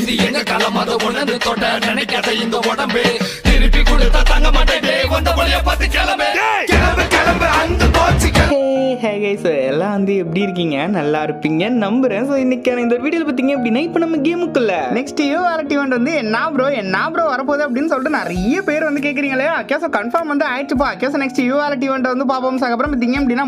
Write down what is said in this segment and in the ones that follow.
இது எங்க காலம் அதை ஒண்ணு தொட்ட நினைக்காத இந்த உடம்பு திருப்பி கொடுத்தா தங்க மாட்டேன் வந்த வழிய பார்த்து கிளம்பு கிளம்பு கிளம்பு அந்த போச்சு. ஹே கைஸ், எல்லாம் வந்து எப்படி இருக்கீங்க? நல்லா இருப்பீங்க நம்புறேன். ஸோ இன்னைக்கான இந்த வீடியோவில் பார்த்தீங்க அப்படின்னா இப்போ நம்ம கேமுக்குள்ள நெக்ஸ்ட் யூஆர்டி வந்து என்ன ப்ரோ வரப்போகுது அப்படின்னு சொல்லிட்டு நிறைய பேர் வந்து கேட்குறீங்களே. கேஸோ கன்ஃபார்ம் வந்து ஆயிடுச்சுப்பா. கேஸோ நெக்ஸ்ட் யூஆர்டி வந்து பார்ப்போம். அதுக்கப்புறம் பார்த்தீங்க அப்படின்னா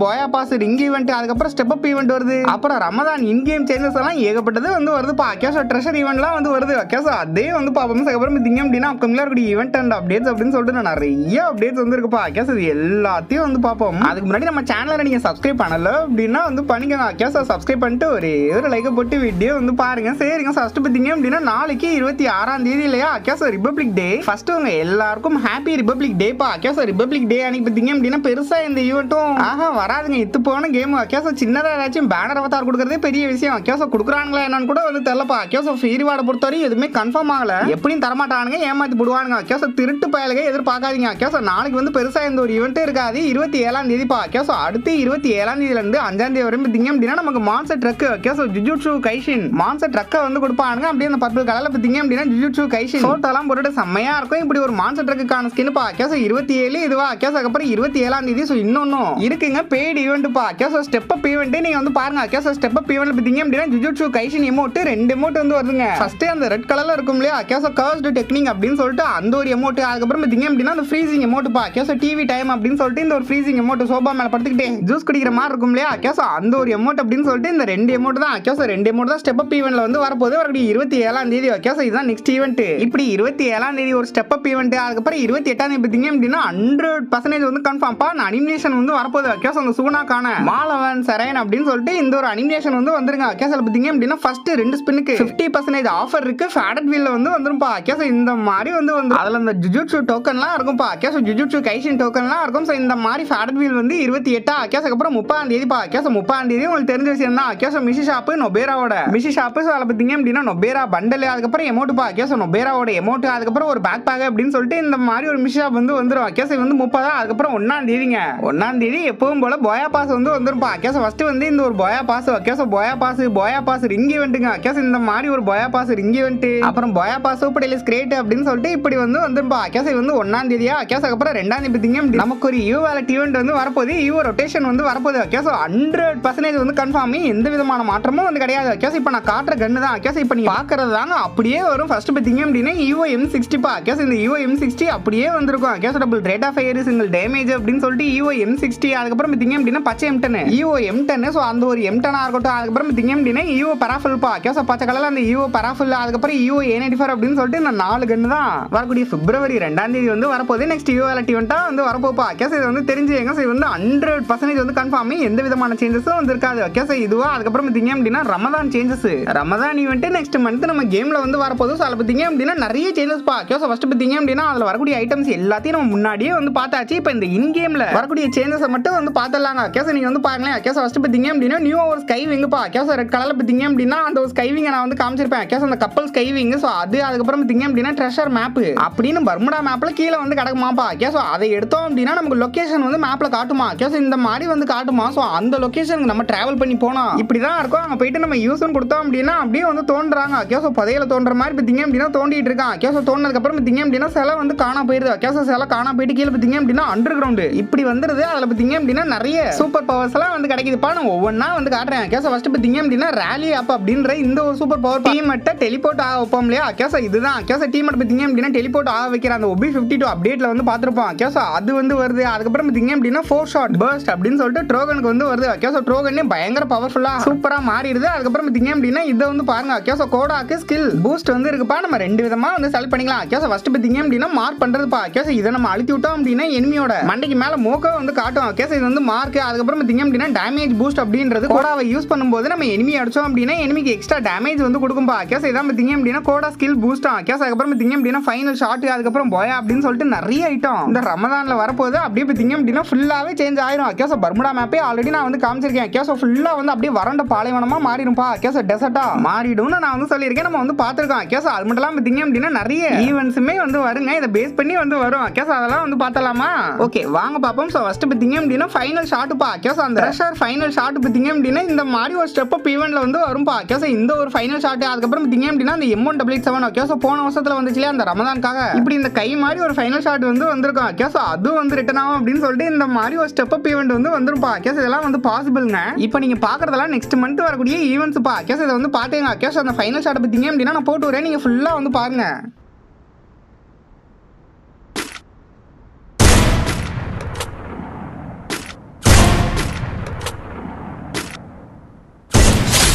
போயா பாஸ் ரிங் ஈவெண்ட், அதுக்கப்புறம் ஸ்டெப் அப் ஈவெண்ட் வருது. அப்புறம் ரமதான் இன் கேம் சேஞ்சஸ் எல்லாம் ஏகப்பட்டது வந்து வருதுப்பா. கேஸோ ட்ரெஷர் ஈவெண்ட்லாம் வந்து வருது. கேஸோ அதே வந்து பார்ப்போம். அதுக்கப்புறம் பார்த்தீங்க அப்படின்னா அப்கமிங்ல இருக்கக்கூடிய ஈவெண்ட் அண்ட் அப்டேட்ஸ் அப்படின்னு சொல்லிட்டு நிறைய அப்டேட்ஸ் வந்து இருக்குப்பா. கேஸோ இது எல்லாத்தையும் வந்து பார்ப்போம். அதுக்கு முன்னாடி நம்ம சேனலை நீங்க சப்ஸ்கிரைப் பண்ணல அப்படின்னா வந்து பண்ணிக்கோங்க. கேஸோ சப்ஸ்கிரைப் பண்ணிட்டு ஒரு லைக் போட்டு வீடியோ வந்து பாருங்க. சரிங்க, ஃபர்ஸ்ட் பார்த்தீங்க அப்படின்னா நாளைக்கு 26ஆம் தேதி இல்லையா? கேஸோ ரிபப்ளிக் டே. ஃபர்ஸ்ட் உங்க எல்லாருக்கும் ஹாப்பி ரிபப்ளிக் டே பா. கேஸோ ரிபப்ளிக் டே அன்னைக்கு பார்த்தீங்க அப்படின்னா பெருசா இந்த ஈவெண்ட்டும் வராதுங்க. இத்து போன கேம். கேஸோ சின்னதா ஏதாச்சும் பேனர் அவதார் கொடுக்கறதே பெரிய விஷயம். கேஸோ கொடுக்குறாங்களா என்னன்னு கூட வந்து தெரியலப்பா. கேஸோ ஃப்ரீ ரிவார்டு பொறுத்தவரை எதுவுமே கன்ஃபார்ம் ஆகல. எப்படியும் தரமாட்டானுங்க, ஏமாத்தி போடுவானுங்க. கேஸோ திருட்டு பயலுக எதிர்பார்க்காதீங்க. கேஸோ நாளைக்கு வந்து பெருசா இந்த ஒரு ஈவெண்ட் இருக்காது. 27ஆம் தேதி பா. கேஸோ அடுத்து 27ஆம் தேதியில இருந்து 5ஆம் தேதி வரையும் பார்த்தீங்க அப்படின்னா நமக்கு மான்ஸ்டர் ட்ரக் கேஸோ ஜுஜுட்சு கைஷின் மான்ஸ்டர் ட்ரக்கை வந்து கொடுப்பானுங்க. அப்படியே அந்த பர்பிள் கலர்ல பார்த்தீங்க அப்படின்னா ஜுஜுட்சு கைஷின் ஃபோட்டோலாம் போட்டு செம்மையா இருக்கும். இப்படி ஒரு மான்ஸ்டர் ட்ரக்குக்கான ஸ்கின் பா. கேஸோ 27 இதுவா. கேஸோ அதுக்கப்புறம் 27ஆம் தேதி ஸோ இன்னொன்னும் இருக்குங்க பெய்டு ஈவெண்ட் பா. கேஸோ ஸ்டெப் அப் ஈவெண்ட் நீங்க வந்து பாருங்க. கேஸோ ஸ்டெப் அப் ஈவெண்ட் பார்த்தீங்க அப்படின்னா ஜுஜுட்சு கைஷின் எமோட் 2 எமோட் வந்து வருதுங்க. ஃபர்ஸ்ட் அந்த ரெட் கலர்ல இருக்கும் இல்லையா? கேஸோ கர்ஸ்டு டெக்னிக் அப்படின்னு சொல்லிட்டு அந்த ஒரு எமோட். அதுக்கப்புறம் பார்த்தீங்க அப்படின்னா அந்த ஃப்ரீசிங் எமோட் பா. கேஸோ டிவி டைம் அப்படின்னு சொல்லிட்டு இந்த ஒரு ஃப்ரீசிங் எமோட் சோபா மேல படுத்துக்கிட்டே ஜூஸ் குடிக்கிற மாதிரி இருக்கும் இல்லையா? கேஸோ அந்த ஒரு எமோட் அப்படின்னு சொல்லிட்டு இந்த 2 எமோட் தான். கேஸோ 2 எமோட் தான் ஸ்டெப் அப் ஈவென்ட்ல வந்து வரப்போகுது. வரக்கூடிய 27ஆம் தேதி. கேஸோ இதுதான் நெக்ஸ்ட் ஈவெண்ட். இப்படி 27ஆம் தேதி ஒரு ஸ்டெப் அப் ஈவெண்ட். அதுக்கப்புறம் 28ஆம் தேதி பார்த்தீங்க அப்படின்னா 100% வந்து கன்ஃபார்ம் பா அனிமேஷன் வந்து வரப்போகுது. கேஸோ அந்த சுகுணாக்கான மாலவன் சரேன் அப்படின்னு சொல்லிட்டு இந்த ஒரு அனிமேஷன் வந்து வந்துருங்க. கேஸோ பார்த்தீங்க அப்படின்னா ஃபர்ஸ்ட் 2 ஸ்பின்னுக்கு 50% ஆஃபர் இருக்கு. ஃபேடட் வீல்ல வந்து வந்துரும்பா. கேஸோ இந்த மாதிரி வந்து அதுல அந்த ஜுஜுட்சு டோக்கன்லாம் இருக்கும்பா. கேஸோ ஜுஜுட்சு கைஷின் டோக்கன்லாம் இருக்கும். ஸோ இந்த மாதிரி ஃபேடட் வீல் வந்து 28 கேஸ் அப்புறம் 30ஆம் தேதி பா. கேஸ் 30ஆம் தேதி உங்களுக்கு தெரிஞ்ச விஷயம் தான். கேஸ் மிஷி ஷாப்பு நொபேராவோட மிஷி ஷாப்பு. ஸோ அதில் பார்த்தீங்க அப்படின்னா நொபேரா பண்டல், அதுக்கப்புறம் எமோட்டு பா. கேஸ் நொபேராவோட எமோட்டு, அதுக்கப்புறம் ஒரு பேக் பேக் அப்படின்னு சொல்லிட்டு இந்த மாதிரி ஒரு மிஷி ஷாப் வந்து வந்துடும். கேஸ் வந்து 30. அதுக்கப்புறம் 1ஆம் தேதிங்க. 1ஆம் தேதி எப்பவும் போல போயா பாஸ் வந்து வந்துருப்பா. கேஸ் ஃபர்ஸ்ட் வந்து இந்த ஒரு போயா பாஸ். கேஸ் போயா பாஸ் ரிங் ஈவெண்ட்டுங்க. கேஸ் இந்த மாதிரி ஒரு போயா பாஸ் ரிங் ஈவெண்ட், அப்புறம் போயா பாஸ் சூப்பர் டெலிஸ் கிரேட் அப்படின்னு சொல்லிட்டு இப்படி வந்து வந்துருப்பா. கேஸ் வந்து 1ஆம் தேதியா. கேஸ் அப்புறம் 2ஆம் தேதி பார்த்தீங்க நமக்கு ஒரு யூ வேலட் ஈவெண்ட் வந்து வரப்போகுது. யூ ரொட்டேஷன் வந்து வரப்போகுது. கேஸ் 100% வந்து கன்ஃபார்ம். எந்த விதமான மாற்றமும் வந்து கிடையாது. கேஸ் இப்போ நான் காட்டுற கன்னு தான். கேஸ் இப்போ நீங்க பாக்குறது தாங்க அப்படியே வரும். ஃபர்ஸ்ட் பார்த்தீங்க அப்படின்னா யூஓ M60 பா. கேஸ் இந்த யூஓ M60 அப்படியே வந்திருக்கும். கேஸ் double rate of fire single damage அப்படின்னு சொல்லிட்டு யூஓ M60. அதுக்கப்புறம் பார்த்தீங்க அப்படின்னா பச்சை M10 யூஓ M10. ஸோ அந்த ஒரு M10 இருக்கட்டும். அதுக்கப்புறம் பார்த்தீங்க அப்படின்னா யூஓ பராஃபில் பா. கேஸ் பச்சை கலர்ல அந்த யூஓ பராஃபில், அதுக்கப்புறம் யூஓ A94 அப்படின்னு சொல்லிட்டு இந்த 4 கன்னு தான் வரக்கூடிய பிப்ரவரி 2ஆம் தேதி வந்து வரப்போகுது. நெக்ஸ்ட் யூ வேலட் ஈவெண்டா வந்து வரப்போப்பா. கேஸ் இது வந்து தெரிஞ்சுங்க. இது வந்து 100% வந்து கன்ஃபார்ம். எந்த விதமான சேஞ்சஸும் வந்து இருக்காது. கேஸ் இதுவா. அதுக்கப்புறம் பார்த்தீங்க அப்படின்னா Ramadan changes. Ramadan event next month நம்ம கேம்ல வந்து வரப்போகுது. ஸோ அதில் பார்த்தீங்க அப்படின்னா நிறைய சேஞ்சஸ் பா. கேஸ் ஃபர்ஸ்ட் பார்த்தீங்க அப்படின்னா அதில் வரக்கூடிய ஐட்டம்ஸ் எல்லாத்தையும் நம்ம முன்னாடியே வந்து பார்த்தாச்சு. இப்போ இந்த இன் கேம்ல வரக்கூடிய சேஞ்சஸ் மட்டும் வந்து பார்த்துடலாங்க. கேஸ் நீங்க வந்து பாருங்களேன். கேஸ் ஃபர்ஸ்ட் பார்த்தீங்க அப்படின்னா நியூ ஒரு ஸ்கை விங் பா. கேஸ் ரெட் கலர்ல பார்த்தீங்க அப்படின்னா அந்த ஒரு ஸ்கை விங் நான் வந்து காமிச்சிருப்பேன். கேஸ் அந்த கப்பல் ஸ்கை விங். ஸோ அது அதுக்கப்புறம் பார்த்தீங்க அப்படின்னா ட்ரெஷர் மேப் அப்படின்னு பர்முடா மேப்ல கீழே வந்து கிடக்குமாப்பா. கேஸ் அதை எடுத்தோம் அப்படின்னா நமக்கு லொகேஷன் வந்து மேப்ல காட்டுமா. கேஸ் இந்த மாதிரி வந்து காட்டுமா. ஸோ அந்த லொகேஷனுக்கு நம்ம டிராவல் பண்ணி போனோம் இப்படிதான் இருக்கும். அங்கே போயிட்டு நம்ம யூஸ் கொடுத்தோம் அப்படின்னா அப்படியே வந்து தோன்றாங்க. கேஸ் புதையில தோன்ற மாதிரி பார்த்தீங்க அப்படின்னா தோண்டிட்டு இருக்கான். கேஸ் தோண்டினதுக்கு அப்புறம் பார்த்தீங்க அப்படின்னா சிலை வந்து காணா போயிருது. கேஸ் சிலை காணா போயிட்டு கீழே பார்த்தீங்க அப்படின்னா அண்டர் கிரவுண்ட் இப்படி வந்துருது. அதில் பார்த்தீங்க அப்படின்னா நிறைய சூப்பர் பவர்ஸ் எல்லாம் வந்து கிடைக்குதுப்பா. நான் ஒவ்வொன்றா வந்து காட்டுறேன். கேஸ் ஃபர்ஸ்ட் பார்த்தீங்க அப்படின்னா ரேலி அப் அப்படின்ற இந்த ஒரு சூப்பர் பவர் டீமட்ட டெலிபோர்ட் ஆக வைப்போம் இல்லையா? கேஸ் இதுதான். கேஸ் டீமட் பார்த்தீங்க அப்படின்னா டெலிபோர்ட் ஆக வைக்கிற அந்த OB52 அப்டேட்ல வந்து பார்த்துருப்போம். கேஸ் அது வந்து வருது. அதுக்கப்புறம் பார்த்தீங்க அப்படின்னா 4 ஷாட் பர்ஸ்ட் அப்படின்னு சொல்லிட்டு ட்ரோகனுக்கு வந்து வருது. கேஸ் ட்ரோகனே பயங்கர பவர்ஃபுல்லா சூப்பரா மாறிடுது. அதுக்கப்புறம் பார்த்தீங்க அப்படின்னா இதை வந்து பாருங்க. கேஸ் கோடாக்கு ஸ்கில் பூஸ்ட் வந்து இருக்குப்பா. நம்ம 2 விதமா வந்து செலக்ட் பண்ணிக்கலாம். கேஸ் ஃபர்ஸ்ட் பார்த்தீங்க அப்படின்னா மார்க் பண்றதுப்பா. கேஸ் இதை நம்ம அழுத்தி விட்டோம் அப்படின்னா எனிமியோட மண்டைக்கு மேல மோக்கோ வந்து காட்டும். கேஸ் இது வந்து மார்க். அதுக்கப்புறம் பார்த்தீங்க அப்படின்னா டேமேஜ் பூஸ்ட் அப்படின்றது கோடாவை யூஸ் பண்ணும்போது நம்ம எனிமி அடிச்சோம் அப்படின்னா எனிமிக்கு எக்ஸ்ட்ரா டேமேஜ் வந்து கொடுக்கும்பா. கேஸ் இதான் பார்த்தீங்க அப்படின்னா கோடா ஸ்கில் பூஸ்ட். கேஸ் அதுக்கப்புறம் பார்த்தீங்க அப்படின்னா ஃபைனல் ஷாட், அதுக்கப்புறம் போயா அப்படின்னு சொல்லிட்டு நிறைய ஐட்டம் இந்த ரமதான்ல வரப்போகுது. அப்படியே பார்த்தீங்க அப்படின்னா ஃபுல்லாவே சேஞ்ச் ஆயிரும். கேஸ் பர்முடா மேப்பே ஆல்ரெடி நான் வந்து காமிச்சிருக்கேன். கேசோ ஃபுல்லா வந்து அப்படியே வறண்ட பாலைவனமா மாறிடும்பா. கேசோ டெசர்ட்டா மாறிடும்னு நான் வந்து சொல்லியிருக்கேன். நம்ம வந்து பார்த்திருக்கோம். கேசோ அது மட்டும் இல்லாம பாத்தீங்க அப்படின்னா நிறைய ஈவென்ட்ஸுமே வந்து வருங்க. இதை பேஸ் பண்ணி வந்து வரும். கேசோ அதெல்லாம் வந்து பார்த்தலாமா? ஓகே வாங்க பாப்போம். ஸோ ஃபர்ஸ்ட் பாத்தீங்க அப்படின்னா ஃபைனல் ஷாட்டுப்பா. கேசோ அந்த ரஷர் ஃபைனல் ஷாட் பாத்தீங்க அப்படின்னா இந்த மாதிரி ஒரு ஸ்டெப் அப் ஈவென்ட்ல வந்து வரும்பா. கேசோ இந்த ஒரு ஃபைனல் ஷாட் அதுக்கப்புறம் பாத்தீங்க அப்படின்னா அந்த M188 கேசோ போன வருஷத்துல வந்துச்சுல அந்த ரமதானுக்காக இப்படி இந்த கை மாதிரி ஒரு ஃபைனல் ஷாட் வந்து வந்திருக்கும். கேசோ அதுவும் வந்து ரிட்டர்ன் ஆகும் அப்படின்னு சொல்லிட்டு இந்த மாதிரி ஒரு ஸ்டெப் அப் ஈவென்ட் வந்து வந்துருப்பா. கேசோ இதெல்லாம் வந்து பாசிபிள்ங்க. இப்போ நீங்க பாக்குறதெல்லாம் நெக்ஸ்ட் மந்த் வரக்கூடிய ஈவென்ட்ஸ் பா. கேசோ இதை வந்து பாத்தீங்க. கேசோ அந்த ஃபைனல் ஷாட் பாத்தீங்க அப்படின்னா நான் போட்டு வரேன். நீங்க ஃபுல்லா வந்து பாருங்க.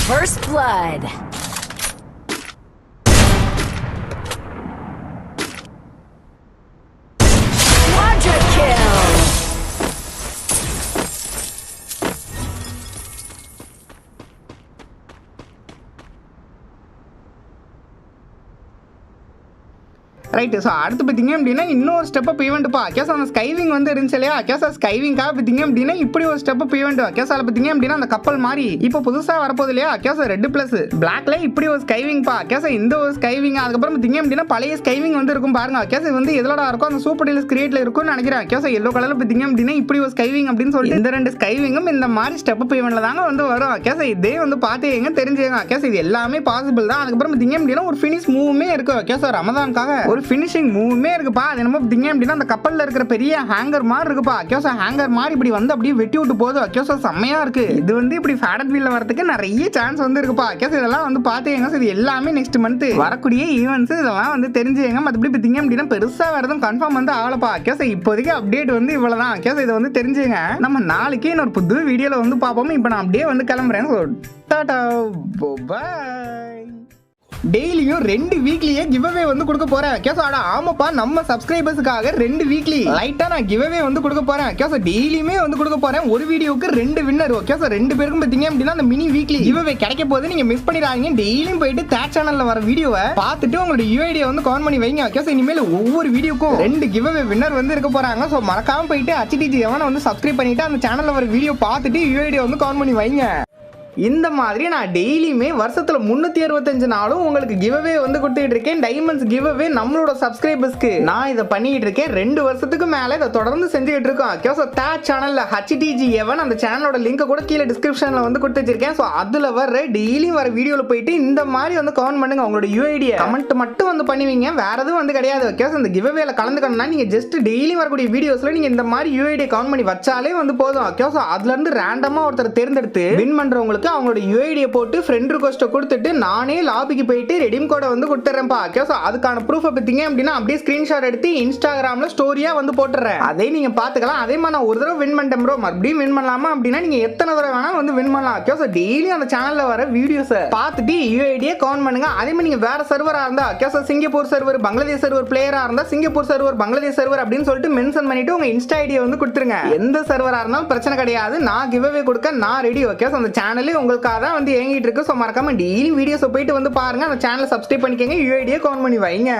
First blood. Quadra kill. Right. So அடுத்து பார்த்தீங்க அப்படின்னா இன்னொரு ஸ்டெப் அப் ஈவெண்ட்ப்பா. கேஸ் அந்த ஸ்கைவிங் வந்து இருந்துச்சு இல்லையா? கேஸ் ஸ்கைவிங்காக பார்த்தீங்க அப்படின்னா இப்படி ஒரு ஸ்டெப் அப் ஈவெண்ட். கேஸ் அதில் பார்த்தீங்க அப்படின்னா அந்த கப்பல் மாதிரி இப்போ புதுசாக வரப்போகுது இல்லையா? கேஸ் ரெட் பிளஸ் பிளாக்ல இப்படி ஒரு ஸ்கைவிங்ப்பா. கேஸ் இந்த ஒரு ஸ்கைவிங் அதுக்கப்புறம் பார்த்தீங்க அப்படின்னா பழைய ஸ்கைவிங் வந்து இருக்கும் பாருங்க. கேஸ் வந்து எதோட இருக்கும் அந்த சூப்பர் டீலர்ஸ் கிரியேட்ல இருக்கும்னு நினைக்கிறேன். கேஸ் எல்லோ கலர்ல பார்த்தீங்க அப்படின்னா இப்படி ஒரு ஸ்கைவிங் அப்படின்னு சொல்லிட்டு இந்த ரெண்டு ஸ்கைவிங்கும் இந்த மாதிரி ஸ்டெப் அப் ஈவெண்ட்ல தாங்க வந்து வரும். கேஸ் இதே வந்து பார்த்துங்க தெரிஞ்சுங்க. கேஸ் இது எல்லாமே பாசிபிள் தான். அதுக்கப்புறம் பார்த்தீங்க அப்படின்னா ஒரு ஃபினிஷ் மூவுமே இருக்கு. கேஸ் ரமதானுக்காக ஒரு ஃபினிஷிங் மூவ்மே இருக்குப்பா. அது என்னமோ பாத்தீங்க அப்படின்னா அந்த கப்பல்ல இருக்கிற பெரிய ஹேங்கர் மாதிரி இருக்குப்பா. அக்யோசா ஹேங்கர் மாதிரி இப்படி வந்து அப்படியே வெட்டி விட்டு போகுது. அக்யோசா செம்மையா இருக்கு. இது வந்து இப்படி ஃபேடட் வீல்ல வரதுக்கு நிறைய சான்ஸ் வந்து இருக்குப்பா. அக்யோசா இதெல்லாம் வந்து பாத்துங்க. இது எல்லாமே நெக்ஸ்ட் மந்த் வரக்கூடிய ஈவென்ட்ஸ். இதெல்லாம் வந்து தெரிஞ்சுங்க. மத்தபடி பாத்தீங்க அப்படின்னா பெருசா வரதும் கன்ஃபார்ம் வந்து ஆகலப்பா. அக்யோசா இப்போதைக்கு அப்டேட் வந்து இவ்வளவுதான். அக்யோசா இதை வந்து தெரிஞ்சுங்க. நம்ம நாளைக்கு இன்னொரு புது வீடியோல வந்து பார்ப்போம். இப்போ நான் அப்படியே வந்து கிளம்புறேன். Tata bye. டெய்லியும் 2 வீக்லியே கிவ்அவே வந்து கொடுக்க போறேன். கேசோ ஆனா ஆமாப்பா நம்ம சப்ஸ்கிரைபர்ஸ்க்காக 2 வீக்லி லைட்டா நான் கிவ்அவே வந்து கொடுக்க போறேன். கேசோ டெய்லியுமே வந்து கொடுக்க போறேன். ஒரு வீடியோக்கு 2 வின்னர். கேசோ 2 பேருக்கும் பாத்தீங்க அப்படின்னா அந்த மினி வீக்லி கிவ்அவே கிடைக்க போது. நீங்க மிஸ் பண்ணிடாதீங்க. டெய்லியும் போயிட்டு தேட் சேனல்ல வர வீடியோவை பார்த்துட்டு உங்களோட யூஐடியை வந்து கவுண்ட் பண்ணி வைங்க. கேசோ இனிமேல் ஒவ்வொரு வீடியோக்கும் 2 கிவ்அவே வின்னர் வந்து இருக்க போறாங்க. சோ மறக்காம போயிட்டு HTG எவனை வந்து சப்ஸ்கிரைப் பண்ணிட்டு அந்த சேனல்ல வர வீடியோ பார்த்துட்டு யூஐடியை வந்து கவுண்ட் பண்ணி வைங்க. இந்த மாதிரி நான் டெய்லியுமே வருஷத்துல 365 நாளும் உங்களுக்கு கிவ்அவே வந்து கொடுத்துட்டு இருக்கேன். டைமண்ட்ஸ் கிவ்அவே நம்மளோட சப்ஸ்கிரைபர்ஸ்க்கு நான் இதை பண்ணிட்டு இருக்கேன். 2 வருஷத்துக்கு மேல இதை தொடர்ந்து செஞ்சுக்கிட்டு இருக்கோம். கேசோ தேட் சேனல்ல HTG எவன் அந்த சேனலோட லிங்க் கூட கீழே டிஸ்கிரிப்ஷன்ல வந்து கொடுத்து வச்சிருக்கேன். ஸோ அதுல வர டெய்லியும் வர வீடியோல போயிட்டு இந்த மாதிரி வந்து கவுண்ட் பண்ணுங்க. உங்களோட யூஐடியை கமெண்ட் மட்டும் வந்து பண்ணுவீங்க. வேற எதுவும் வந்து கிடையாது. கேசோ இந்த கிவ்அவேல கலந்துக்கணும்னா நீங்க ஜஸ்ட் டெய்லி வரக்கூடிய வீடியோஸ்ல நீங்க இந்த மாதிரி யூஐடியை கவுண்ட் பண்ணி வச்சாலே வந்து போதும். கேசோ அதுல இருந்து ரேண்டமா ஒருத்தர் தேர்ந்தெடுத்து வின் பண்றவங்களுக்கு அவங்களோட யூஐடியை போட்டு ஃப்ரெண்ட் ரிக்வெஸ்ட் கொடுத்துட்டு நானே லாபிக்கு போயிட்டு ரெடீம் கோடை வந்து கொடுத்துறேன்ப்பா. கேசோ அதுக்கான ப்ரூஃப் பார்த்தீங்க அப்படின்னா அப்படியே ஸ்கிரீன்ஷாட் எடுத்து இன்ஸ்டாகிராம்ல ஸ்டோரியா வந்து போட்டுறேன். அதே நீங்க பாத்துக்கலாம். அதே மாதிரி நான் ஒரு தடவை வின் பண்ணிட்டேன் ப்ரோ, மறுபடியும் வின் பண்ணலாமா அப்படின்னா நீங்க எத்தனை தடவை வேணா வந்து வின் பண்ணலாம். கேசோ டெய்லி அந்த சேனல்ல வர வீடியோஸை பார்த்துட்டு யூஐடியை கவுண்ட் பண்ணுங்க. அதே மாதிரி நீங்க வேற சர்வரா இருந்தா கேசோ சிங்கப்பூர் சர்வர் பங்களாதேஷ் சர்வர் பிளேயரா இருந்தா சிங்கப்பூர் சர்வர் பங்களாதேஷ் சர்வர் அப்படின்னு சொல்லிட்டு மென்ஷன் பண்ணிட்டு உங்க இன்ஸ்டா ஐடியை வந்து கொடுத்துருங்க. எந்த சர்வரா இருந்தாலும் பிரச்சனை கிடையாது. நான் கிவ்அவே கொடுக்க நான் ரெடி. ஓகே அந்த சேனலே உங்களுக்கு தான் வந்து ஏங்கிட்டு இருக்கு. ஸோ மறக்காம டெய்லி வீடியோஸை போயிட்டு வந்து பாருங்க. அந்த சேனலை சப்ஸ்கிரைப் பண்ணிக்கங்க. யூஐடியை கவுண்ட் பண்ணி வைங்க.